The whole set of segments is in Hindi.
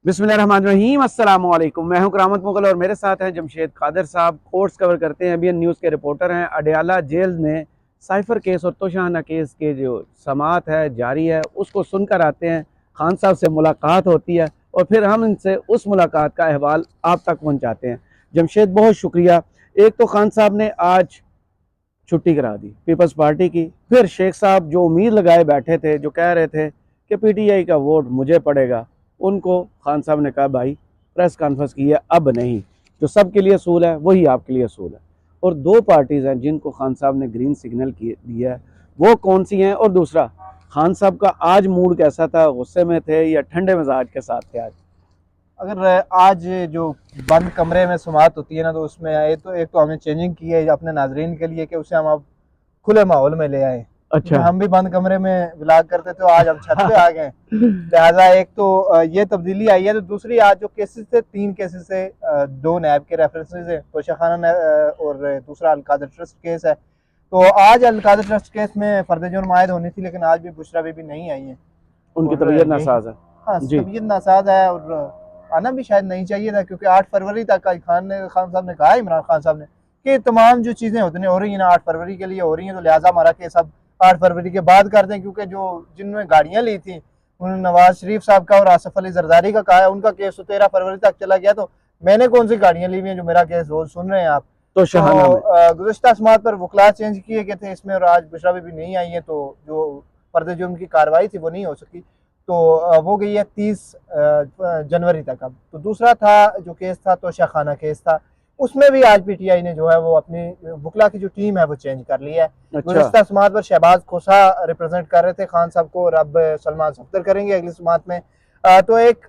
बिस्मिल्लाहिर्रहमानिर्रहीम, अस्सलाम वालेकुम। मैं हूं करामत मुगल और मेरे साथ हैं जमशेद कादर साहब। कोर्ट्स कवर करते हैं, एबीएन न्यूज़ के रिपोर्टर हैं। अडयाला जेल में साइफर केस और तोशाना केस के जो समाअत है जारी है, उसको सुनकर आते हैं। खान साहब से मुलाकात होती है और फिर हम इनसे उस मुलाकात का अहवाल आप तक पहुँचाते हैं। जमशेद, बहुत शुक्रिया। एक तो खान साहब ने आज छुट्टी करा दी पीपल्स पार्टी की, फिर शेख साहब जो उम्मीद लगाए बैठे थे, जो कह रहे थे कि पीटीआई का वोट मुझे पड़ेगा, उनको खान साहब ने कहा भाई प्रेस कॉन्फ्रेंस की है, अब नहीं। जो सबके लिए असूल है वही आपके लिए असूल है। और दो पार्टीज़ हैं जिनको खान साहब ने ग्रीन सिग्नल दिया है, वो कौन सी हैं? और दूसरा, खान साहब का आज मूड कैसा था? गुस्से में थे या ठंडे मिजाज के साथ थे आज? अगर आज जो बंद कमरे में सुमात होती है ना, तो उसमें एक तो हमने चेंजिंग की है अपने नाजरीन के लिए कि उसे हम अब खुले माहौल में ले आए। क्योंकि अच्छा। हम भी बंद कमरे में व्लॉग करते थे, आज हम छत पे आ गए। लिहाजा एक तो ये तब्दीली आई है। तो दूसरी, आज जो केसेस थे, 3 केसेस से 2 नैब के रेफरेंसेस है, तोशाखाना और दूसरा अलकादर ट्रस्ट केस है। तो आज अलकादर ट्रस्ट केस में फर्द जुर्म आयद होनी थी, लेकिन आज भी बुशरा बीबी नहीं आई है। उनकी और तबीयत यही, नासाज है। हाँ, जी। तबीयत नासाज है और आना भी शायद नहीं चाहिए था, क्योंकि 8 फरवरी तक खान साहब ने कहा, इमरान खान साहब ने, कि तमाम जो चीज़ें होती हो रही हैं ना 8 फरवरी के लिए हो रही हैं, तो लिहाजा हमारा केस अब 8 फरवरी के बाद कर दें। क्योंकि जो जिन्होंने गाड़ियाँ ली थी, उन्होंने नवाज शरीफ साहब का और आसफ अली जरदारी का कहा है, उनका केस तो 13 फरवरी तक चला गया। तो मैंने कौन सी गाड़ियाँ ली हुई हैं जो मेरा केस रोज सुन रहे हैं आप? तो शहाना में तो गुज़श्ता समात पर वकला चेंज किए गए थे इसमें, और आज बुशरा बीबी नहीं आई है, तो जो फर्द जुर्म की कार्रवाई थी वो नहीं हो सकी। तो वो गई है 30 जनवरी तक। अब तो दूसरा था जो केस था, तो शाखाना केस था, उसमें भी आज पीटीआई ने जो है वो अपनी वकला की जो टीम है वो चेंज कर ली है। अच्छा। गुज़श्ता समात पर शहबाज खोसा रिप्रेजेंट कर रहे थे खान साहब को, और अब सलमान सफ्दर करेंगे अगली समात में। तो एक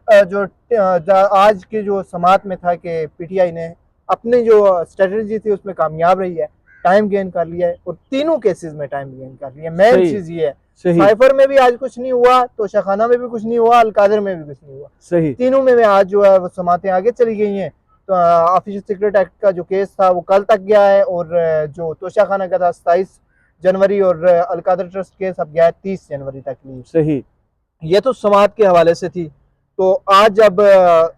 आज की जो समात में था कि पीटीआई ने अपनी जो स्ट्रेटजी थी उसमें कामयाब रही है, टाइम गेन कर लिया है, और तीनों केसेस में टाइम गेन कर लिया है। मेन सही। चीज ये है, सही। साइफर में भी आज कुछ नहीं हुआ, तो शाखाना में भी कुछ नहीं हुआ, अलकादर में भी कुछ नहीं हुआ। सही। तीनों में आज जो है वो समातें आगे चली गई हैं। तो ऑफिशियल सीक्रेट एक्ट का जो केस था वो कल तक गया है, और जो तोशा खाना का था 27 जनवरी, और अलकादर ट्रस्ट केस अब गया है 30 जनवरी तक लिए। सही। ये तो समात के हवाले से थी। तो आज जब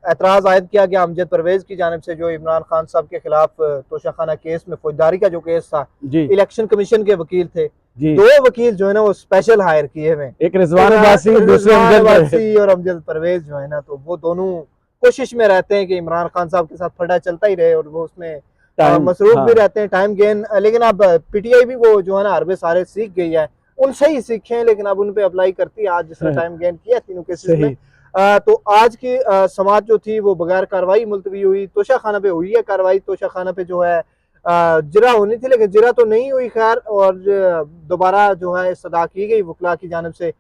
एतराज़ आयद किया गया अमजद परवेज की जानिब से, जो इमरान खान साहब के खिलाफ तोशाखाना केस में फौजदारी का जो केस था, जी। इलेक्शन कमीशन के वकील थे, जी। 2 वकील जो है ना वो स्पेशल हायर किए हुए, एक रिजवान अब्बासी, दूसरे अमजद परवेज। और अमजद परवेज जो है ना, तो वो दोनों कोशिश में रहते हैं कि इमरान खान साहब के साथ फटा चलता ही रहे, और वो उसमें टाइम। मसरूफ भी हाँ। रहते हैं, टाइम गेन। लेकिन अब पीटीआई भी वो जो है ना हरबे सारे सीख गई है, उनसे ही सीखे हैं, लेकिन अब उन पे अप्लाई करती है। आज जिसने टाइम गेन किया तीनों केसेस में। सही। तो आज की समात जो थी वो बगैर कार्रवाई मुलतवी हुई। तोशा खाना पे हुई है कार्रवाई, तोशा खाना पे जो है जिरा होनी थी, लेकिन जिरा तो नहीं हुई खैर, और दोबारा जो है सदा की गई वकला की जानिब से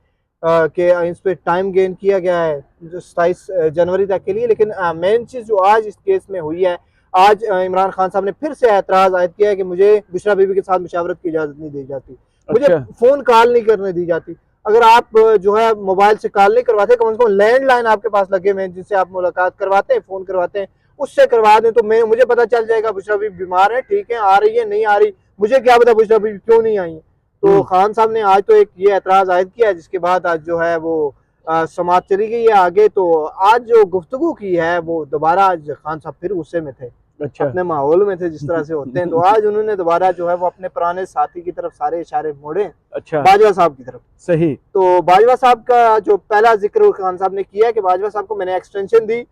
कि इस पे टाइम गेन किया गया है जो 27 जनवरी तक के लिए। लेकिन मेन चीज़ जो आज इस केस में हुई है, आज इमरान खान साहब ने फिर से एतराज़ आयद किया है कि मुझे बुशरा बीबी के साथ मुशावरत की इजाज़त नहीं दी जाती, मुझे अच्छा। फ़ोन कॉल नहीं करने दी जाती। अगर आप जो है मोबाइल से कॉल नहीं करवाते, कम से कम लैंडलाइन आपके पास लगे हुए हैं जिससे आप मुलाकात करवाते हैं, फ़ोन करवाते हैं, उससे करवा दें, तो मुझे पता चल जाएगा बुशरा बीबी बीमार है, ठीक है, आ रही है, नहीं आ रही, मुझे क्या पता बुशरा बीबी क्यों नहीं आई है। तो खान साहब ने आज तो एक ये एतराज़ आयद किया है, जिसके बाद आज जो है वो समात चली गई है आगे। तो आज जो गुफ्तगू की है वो दोबारा, आज खान साहब फिर गुस्से में थे, अच्छा। अपने माहौल में थे जिस तरह से होते हैं। तो आज उन्होंने दोबारा जो है वो अपने पुराने साथी की तरफ सारे इशारे मोड़े, अच्छा। बाजवा साहब की तरफ। सही। तो बाजवा साहब का जो पहला जिक्र खान साहब ने किया कि बाजवा साहब को मैंने एक्सटेंशन दी,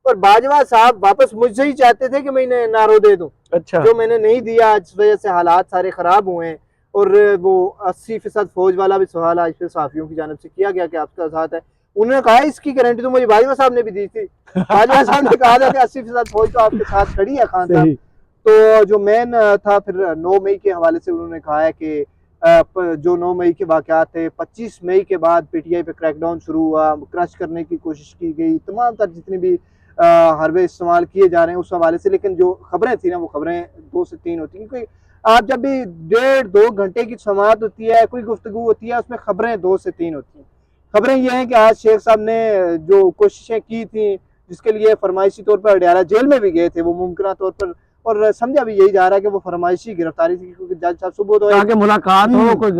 और बाजवा साहब वापस मुझसे ही चाहते थे कि मैं इन्हें नारो दे दूं, अच्छा। जो मैंने नहीं दिया, इस वजह से हालात सारे खराब हुए हैं। और वो 80% फौज वाला भी सवाल आज फिर साफियों की जानिब से किया गया कि आपका साथ है। उन्होंने कहा इसकी गारंटी तो मुझे बाजवा साहब ने भी दी थी। बाजवा साहब ने कहा था कि 80% फौज तो आपके साथ खड़ी है खान साहब। तो जो मेन था, फिर 9 मई के हवाले से उन्होंने कहा है कि जो 9 मई के वाक़यात थे, 25 मई के बाद पीटीआई पे क्रैकडाउन शुरू हुआ, क्रश करने की कोशिश की गई, तमाम तर जितनी भी हरबे इस्तेमाल किए जा रहे हैं उस हवाले से। लेकिन जो खबरें थी ना, वो खबरें 2 से 3 होती हैं, क्योंकि आप जब भी 1.5-2 घंटे की समाअत होती है, कोई गुफ्तगू होती है, उसमें खबरें 2 से 3 होती हैं। खबरें ये हैं कि आज शेख साहब ने जो कोशिशें की थी, जिसके लिए फरमाइशी तौर पर अडयाला जेल में भी गए थे, वो मुमकिन तौर पर, और समझा भी यही जा रहा है कि वो फरमाइशी गिरफ्तारी थी, क्योंकि जज साहब सुबह तो ताकि मुलाकात हो, कुछ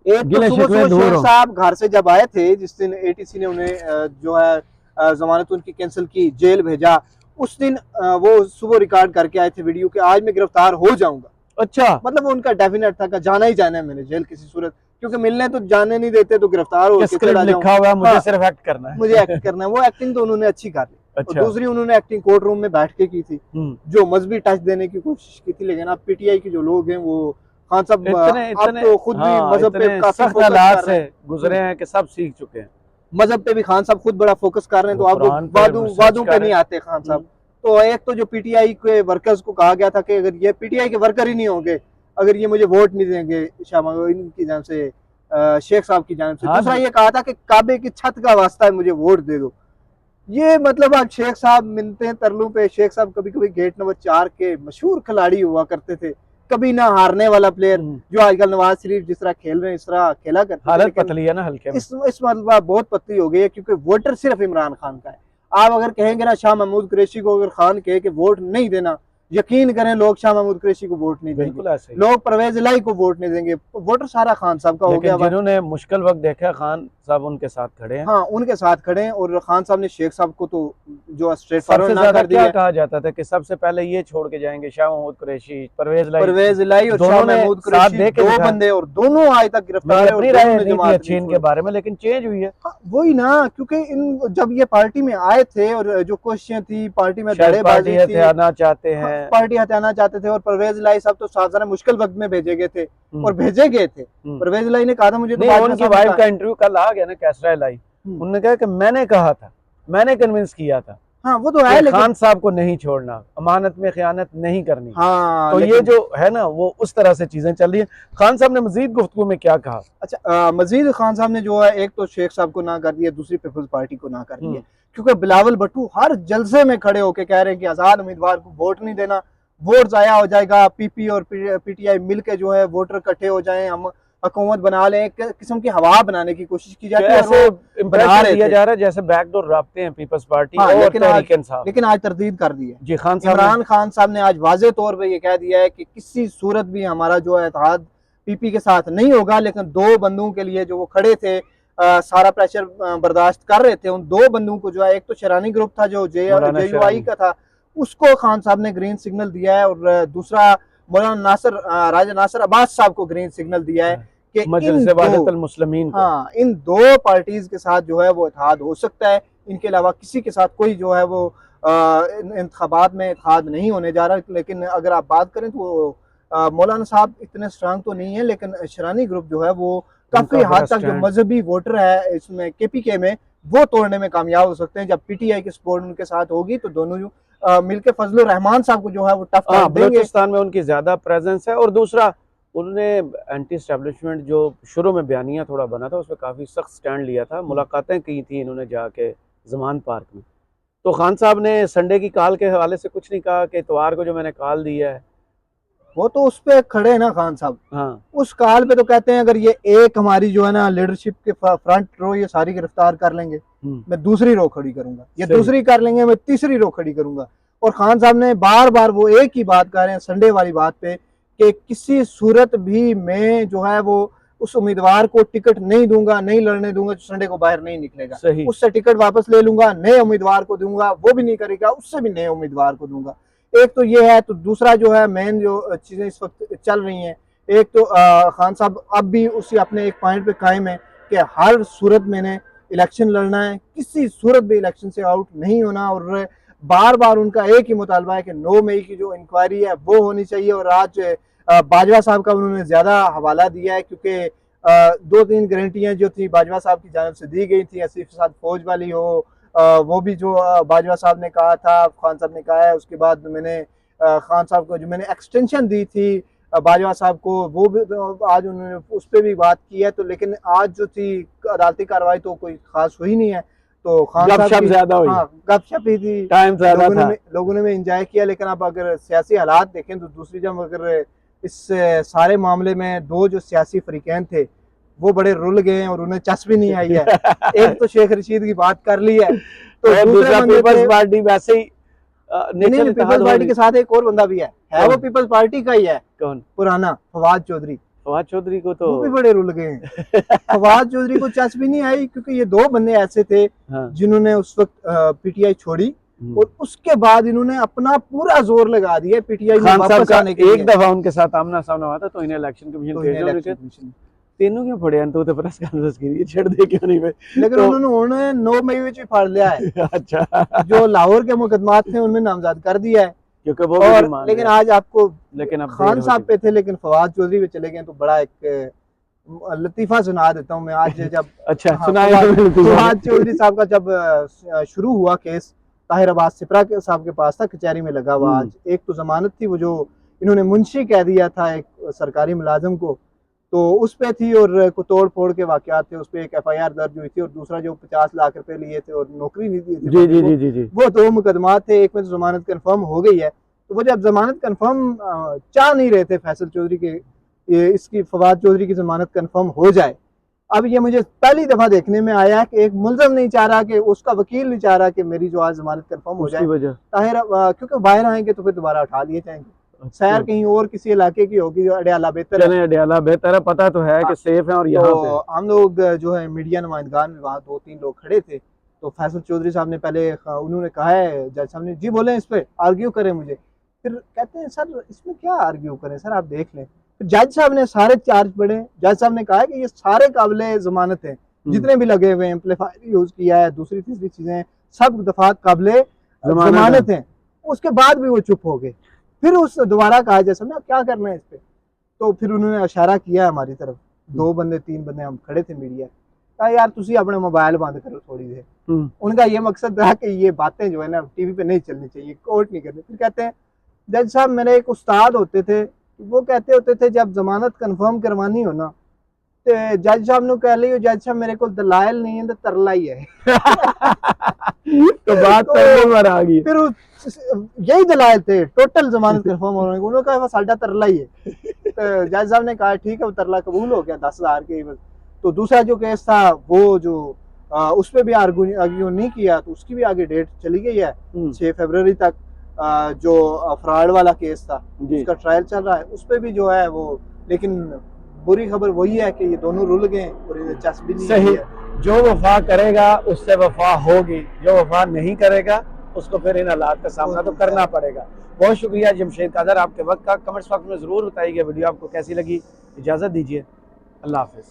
एक तो गिले सुबह शिकवे सुबह दूर शेख हो। साहब घर से जब आए थे, जिस दिन एटीसी ने उन्हें जो है जमानत उनकी कैंसिल की, जेल भेजा। उस दिन वो सुबह रिकॉर्ड करके आए थे वीडियो कि आज मैं गिरफ्तार हो जाऊंगा। अच्छा, मतलब उनका डेफिनेट था कि जाना ही जाना है मैंने जेल किसी सूरत, क्योंकि मिलने तो जाने नहीं देते, तो गिरफ्तार हो कि के स्क्रिप्ट चला जाऊं। लिखा हुआ है, मुझे हाँ, सिर्फ एक्ट करना है। मुझे एक्ट करना है। वो एक्टिंग तो उन्होंने अच्छी कर ली। और अच्छा। दूसरी उन्होंने एक्टिंग कोर्ट रूम में बैठ के की थी, जो मजहबी टच देने की कोशिश की थी। लेकिन अब पीटीआई के जो लोग हैं वो खान साहब इतने अब इतने तो खुद भी हाँ, मजहब पे इतने काफी सख्त फोकस हालात कर रहे से हैं। गुजरे हैं कि सब सीख चुके हैं। मजहब पे भी खान साहब खुद बड़ा फोकस कर रहे हैं, वो तो अब वो कुरान पे रिसर्च वादों पे कर नहीं रहे आते खान साहब। तो एक तो जो पीटीआई के वर्कर्स को कहा गया था कि अगर ये पीटीआई के वर्कर ही नहीं होंगे, अगर ये मुझे वोट नहीं देंगे शाह इनकी जान से, शेख साहब की जानिब से। हाँ, दूसरा ये कहा था कि काबे की छत का वास्ता है, मुझे वोट दे दो। ये मतलब अब शेख साहब मिलते हैं तरलों पे। शेख साहब कभी कभी गेट नंबर 4 के मशहूर खिलाड़ी हुआ करते थे, कभी ना हारने वाला प्लेयर, जो आजकल नवाज शरीफ जिस तरह खेल रहे हैं इस तरह खेला करते थे। हालत लेकिन पतली है ना हल्के में। इस मतलब बहुत पतली हो गई है, क्योंकि वोटर सिर्फ इमरान खान का है। आप अगर कहेंगे ना शाह महमूद कुरैशी को अगर खान कहे कि वोट नहीं देना, यकीन करें लोग शाह महमूद कुरैशी को वोट नहीं देंगे, बिल्कुल ऐसे ही। लोग परवेज इलाही को वोट नहीं देंगे। वोटर सारा खान साहब का हो गया। लेकिन जिन्होंने मुश्किल वक्त देखा, खान साहब उनके साथ खड़े हैं। हाँ, उनके साथ खड़े हैं। और खान साहब ने शेख साहब को तो जो स्ट्रेट सबसे फॉरवर्ड ना ज्यादा कर दी क्या है। कहा जाता था कि सबसे पहले ये छोड़ के जाएंगे शाह महमूद कुरैशी, परवेज इलाही और शाह दोनों ने महमूद साथ कुरैशी दे के दो दिखाया। बंदे, और दोनों आज तक गिरफ्तार मेरी है, और अपनी दोनों राय ने नहीं थी जमानत अच्छी नहीं इनके छोड़ी। बारे में, लेकिन चेंज हुई है। हाँ, वही ना, क्योंकि इन जब ये पार्टी में आए थे और जो कोशिशें थी पार्टी में शायद पार्टी धड़ेबाजी थी, हथियाना चाहते हाँ, हैं। पार्टी हटाना चाहते थे। और परवेज इलाही साहब तो साफ सारा मुश्किल वक्त में भेजे गए थे, और भेजे गए थे। परवेज इलाही ने कहा था मुझे तो नहीं, उनकी वाइफ का इंटरव्यू कल आ गया ना, कैसरा इलाही, उन्होंने कहा कि मैंने कहा था, मैंने कन्विंस किया था। हाँ, वो तो है, लेकिन खान साहब को नहीं छोड़ना, अमानत में खयानत नहीं करनी। हाँ, तो ये जो है ना वो उस तरह से चीजें चल रही है। खान साहब ने मजीद गुफ्तगू में क्या कहा? अच्छा, मजीद खान साहब ने जो है, एक तो शेख साहब को ना कर दिया, दूसरी पीपल्स पार्टी को ना कर दिया। क्योंकि बिलावल भट्टू हर जलसे में खड़े होकर कह रहे हैं कि आजाद उम्मीदवार को वोट नहीं देना, वोट जाया हो जाएगा, पीपी और पीटीआई मिलकर जो है वोटर इकट्ठे हो जाएं, हम हुकूमत बना लें। एक किस्म की हवा बनाने की कोशिश की जाती है, ऐसे बना रहे दिया थे। जा रहा है जैसे बैकडोर राब्ते हैं पीपल्स पार्टी हाँ, और तहरीक इंसाफ। लेकिन आज तरदीद कर दी है जी, खान साहब इमरान खान साहब ने आज वाजे तौर पे ये कह दिया है कि किसी सूरत भी हमारा जो है इत्तेहाद पीपी के साथ नहीं होगा। लेकिन दो बंदों के लिए जो वो खड़े थे, सारा प्रेशर बर्दाश्त कर रहे थे, उन दो बंदों को जो है, एक तो शरानी ग्रुप था जो JUI का था, उसको खान साहब ने ग्रीन सिग्नल दिया है, और दूसरा मौलाना नासिर राजा नासिर अब्बास साहब को ग्रीन सिग्नल दिया है कि इन दो पार्टीज के साथ जो है वो इत्तेहाद हो सकता है। इनके अलावा किसी के साथ कोई जो है वो इंतखाबात में इत्तेहाद नहीं होने जा रहा। लेकिन अगर आप बात करें तो मौलाना साहब इतने स्ट्रांग तो नहीं है, लेकिन शरानी ग्रुप जो है वो काफी हद तक जो मजहबी वोटर है इसमें KPK में, वो तोड़ने में कामयाब हो सकते हैं। जब PTI की सपोर्ट उनके साथ होगी तो दोनों मिलकर फजलुर रहमान साहब को जो है वो टफ टाइम देंगे। बलूचिस्तान में उनकी ज्यादा प्रेजेंस है। और दूसरा, उन्होंने एंटी एस्टेब्लिशमेंट जो शुरू में बयानिया थोड़ा बना था, उसमें काफी सख्त स्टैंड लिया था, मुलाकातें की थी इन्होंने जाके जमान पार्क में। तो खान साहब ने संडे की कॉल के हवाले से कुछ नहीं कहा कि इतवार को जो मैंने कॉल दिया है, वो तो उस पे खड़े हैं ना खान साहब। हाँ, उस कॉल पे तो कहते हैं अगर ये एक हमारी जो है ना लीडरशिप के फ्रंट रो ये सारी गिरफ्तार कर लेंगे, मैं दूसरी रो खड़ी करूंगा, ये दूसरी कर लेंगे, मैं तीसरी रो खड़ी करूंगा। और खान साहब ने बार बार वो एक ही बात कर रहे हैं संडे वाली बात पे कि किसी सूरत भी मैं जो है वो उस उम्मीदवार को टिकट नहीं दूंगा, नहीं लड़ने दूंगा जो संडे को बाहर नहीं निकलेगा, उससे टिकट वापस ले लूंगा, नए उम्मीदवार को दूंगा, वो भी नहीं करेगा, उससे भी नए उम्मीदवार को दूंगा। एक तो ये है। तो दूसरा जो है मेन जो चीजें इस वक्त चल रही हैं, एक तो खान साहब अब भी उसी अपने एक पॉइंट पे कायम है कि हर सूरत मैंने इलेक्शन लड़ना है, किसी सूरत भी इलेक्शन से आउट नहीं होना। और बार बार उनका एक ही मुतालबा है कि 9 मई की जो इंक्वायरी है वो होनी चाहिए। और आज बाजवा साहब का उन्होंने ज्यादा हवाला दिया है, क्योंकि 2-3 गारंटियां जो थी बाजवा साहब की जानिब से दी गई थी, 80% फौज वाली हो, वो भी जो बाजवा साहब ने कहा था, खान साहब ने कहा है। उसके बाद मैंने खान साहब को जो मैंने एक्सटेंशन दी थी बाजवा साहब को, वो भी आज उन्होंने उस पर भी बात की है। तो लेकिन आज जो थी अदालती कार्रवाई तो कोई खास हुई नहीं है। तो खान साहब ज्यादा हुई, हाँ, गपशप ही थी, टाइम ज्यादा था, लोगों ने एंजॉय किया। लेकिन अब अगर सियासी हालात देखें तो दूसरी जब अगर इस सारे मामले में दो जो सियासी फरीकैन थे वो बड़े रुल गए हैं और उन्हें चस्प भी नहीं आई है। एक तो शेख रशीद की बात कर ली है, तो दूसरा पीपल्स पार्टी वैसे ही पीपल्स पार्टी के साथ एक और बंदा भी है वो पीपल्स पार्टी का ही है। कौन? पुराना फवाद चौधरी। फवाद चौधरी को तो वो भी बड़े रुल गए हैं। फवाद चौधरी को चस भी नहीं आई, क्योंकि ये दो बंदे ऐसे थे हाँ। जिन्होंने उस वक्त पीटीआई छोड़ी और उसके बाद इन्होंने अपना पूरा जोर लगा दिया पीटीआई में खान साहब वापस का आने के लिए। एक दफा उनके साथ आमना सामना हुआ था तो इन्हें इलेक्शन कमीशन तो भेज इन्हें दिया। election तेनों क्यों फड़े तो प्रेस कॉन्फ्रेंस की छड़ दे क्यों नहीं भाई? लेकिन तो- उन्होंने 9 मई में भी फाड़ लिया है। अच्छा, जो लाहौर के मुकदमात थे उनमें नामजद कर दिया है। क्योंकि वो भी और डिमांड लेकिन है। आज आपको लेकिन अब खान देर हो साहब चुकी। पे थे, लेकिन फवाद चौधरी पे चले गए, तो बड़ा एक लतीफा सुना देता हूँ मैं आज। जब अच्छा हाँ, सुनाए फवाद चौधरी साहब का जब शुरू हुआ केस ताहिर अब्बास सिपरा के साहब के पास था, कचहरी में लगा हुआ। आज एक तो जमानत थी, वो जो इन्होंने मुंशी कह दिया था एक सरकारी मुलाजिम को, तो उस पे थी, और को तोड़ फोड़ के वाकयात थे, उस पे एक FIR दर्ज हुई थी, और दूसरा जो 50 लाख रुपए लिए थे और नौकरी नहीं दी थी जी जी जी जी जी। वो 2 मुकदमात थे। एक में तो जमानत कंफर्म हो गई है, तो वो जब जमानत कंफर्म चाह नहीं रहे थे फैसल चौधरी के, इसकी फवाद चौधरी की जमानत कंफर्म हो जाए। अब ये मुझे पहली दफा देखने में आया कि एक मुलजम नहीं चाह रहा, कि उसका वकील नहीं चाह रहा कि मेरी जो आज जमानत कंफर्म हो जाए, वजह ताहिर क्योंकि बाहर आएंगे तो फिर दोबारा उठा लिए जाएंगे। सैर कहीं और किसी इलाके की होगी, जो अडयाला बेहतर है। चले अडयाला बेहतर है, पता तो है कि सेफ है। और यहाँ तो हम लोग जो है मीडिया नुमाइंदगान में वहाँ 2-3 लोग खड़े थे, तो फैसल चौधरी साहब ने पहले उन्होंने कहा है जज साहब ने, जी बोले इस पे आर्ग्यू करें मुझे। फिर कहते हैं सर इसमें क्या आर्ग्यू करें सर, आप देख लें। फिर जज साहब ने सारे चार्ज पढ़े। जज साहब ने कहा है कि ये सारे काबिले जमानत हैं, जितने भी लगे हुए हैं, एम्पलीफायर यूज किया है, दूसरी तीसरी चीजें, सब दफात काबिले जमानत हैं। उसके बाद भी वो चुप हो गए। फिर उस दोबारा कहा जज साहब ने क्या करना है इस पे, तो फिर उन्होंने इशारा किया हमारी तरफ, 2 बंदे 3 बंदे हम खड़े थे मीडिया, कहा यार तुसी अपने मोबाइल बंद करो थोड़ी देर। उनका ये मकसद था कि ये बातें जो है ना टीवी पे नहीं चलनी चाहिए, कोर्ट नहीं करनी। फिर कहते हैं जज साहब, मेरे एक उस्ताद होते थे, वो कहते होते थे जब जमानत कंफर्म करवानी हो ना, तो जज साहब ने कह लियो जज साहब मेरे को दलाइल नहीं है तो तरला ही है। तो बात तरले पर आ गई। फिर यही दलाइल थे टोटल जमानत कंफर्म होने को। उन्होंने कहा साडा तरला ही है। तो जज साहब ने कहा ठीक है, वो तरला कबूल हो गया 10,000 के। तो दूसरा जो केस था वो जो उस पर भी आर्ग्यू नहीं किया, तो उसकी भी आगे डेट चली गई है 6 फरवरी तक। जो फ्रॉड वाला केस था उसका ट्रायल चल रहा है, उस पर भी जो है वो। लेकिन बुरी खबर वही है कि ये दोनों रुल गए और इन्हें चस भी नहीं सही है। जो वफा करेगा उससे वफा होगी, जो वफा नहीं करेगा उसको फिर इन हालात का सामना तो करना पड़ेगा। बहुत शुक्रिया जमशेद कादर आपके वक्त का। कमेंट्स बॉक्स में जरूर बताइएगा वीडियो आपको कैसी लगी। इजाजत दीजिए, अल्लाह हाफिज।